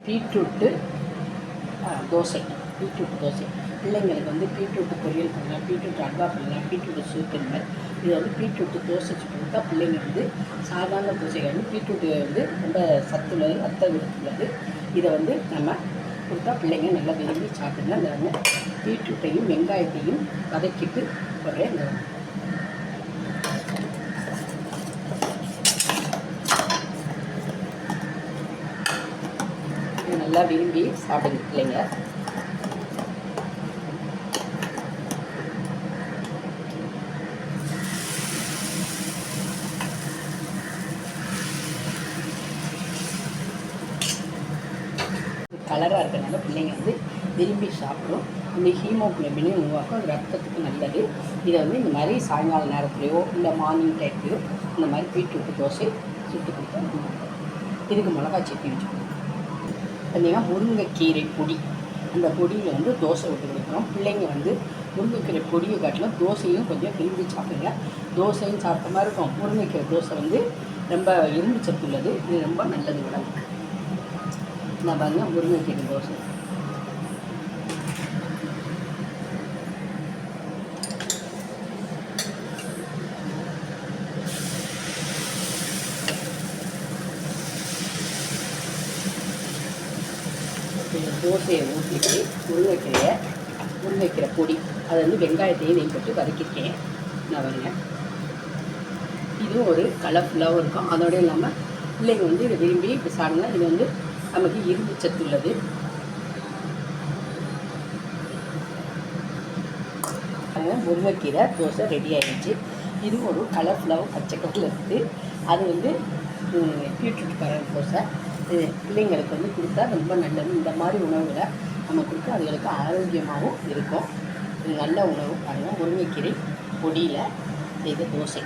Beetroot dosa. Beetroot dosa பிள்ளைங்களுக்கு வந்து beetroot பொரியல் பண்ணலாம், பீட்ரூட் அல்வா பண்ணலாம், பீட்ரூட்டு சூப் இந்த மாதிரி. இதை வந்து பீட்ரூட்டு தோசை சுட்டு கொடுத்தா பிள்ளைங்க வந்து சாதாரண தோசைகள் வந்து பீட்ரூட்டு வந்து ரொம்ப சத்துள்ளது, ரத்த விருத்துள்ளது. இதை வந்து நம்ம கொடுத்தா பிள்ளைங்க நல்லா விரும்பி சாப்பிடுங்க. அந்த பீட்ரூட்டையும் வெங்காயத்தையும் வதக்கிட்டு போடுறேன். இந்த நல்லா விரும்பி சாப்பிடுங்க பிள்ளைங்க. கலராக இருக்கிறனால பிள்ளைங்க வந்து விரும்பி சாப்பிடும். இந்த ஹீமோகுளோபினையும் உருவாக்கும், அது ரத்தத்துக்கு நல்லது. இதை வந்து இந்த மாதிரி சாயங்கால நேரத்துலையோ இல்லை மார்னிங் டைப்லையோ இந்த மாதிரி பீட்ரூட்டு தோசை சுட்டு கொடுத்தா இதுக்கு மிளகாய் சட்னி வச்சுக்கணும். பார்த்திங்கன்னா முருங்கைக்கீரை பொடி, அந்த பொடியில் வந்து தோசை விட்டு கொடுக்குறோம். பிள்ளைங்க வந்து முருங்கைக்கீரை பொடியை காட்டிலும் தோசையும் கொஞ்சம் விரும்பி சாப்பிடுங்க. தோசையும் சாப்பிட்ட மாதிரி இருக்கும். முருங்கைக்கீரை தோசை வந்து ரொம்ப இரும்பு சத்து உள்ளது, இது ரொம்ப நல்லது உடம்புக்கு. நான் பாருங்கள் முருங்கைக்கீரை தோசை. தோசையை ஊற்றிட்டு முருங்கைக்கீரை பொடி அதை வந்து வெங்காயத்தையும் நெய் போட்டு வதக்கிருக்கேன். நான் வரேங்க. இதுவும் ஒரு கலர்ஃபுல்லாகவும் இருக்கும். அதோடு இல்லாமல் பிள்ளைங்க வந்து இதை விரும்பி இப்படி சாப்பிடுங்க. இது வந்து நமக்கு இரும்பு சத்து உள்ளது. முருங்கைக்கீரை தோசை ரெடி ஆகிடுச்சு. இதுவும் ஒரு கலர்ஃபுல்லாகவும் பச்சை கலரில் இருக்குது. அது வந்து பீட்ரூட் கலர் தோசை. பிள்ளைங்களுக்கு வந்து கொடுத்தா ரொம்ப நல்லது. இந்த மாதிரி உணவுகளை நம்ம கொடுத்தா அதுகளுக்கு ஆரோக்கியமாகவும் இருக்கும். இது நல்ல உணவு. பாருங்கள், முருங்கைக்கீரை பொடியில் செய்த தோசை.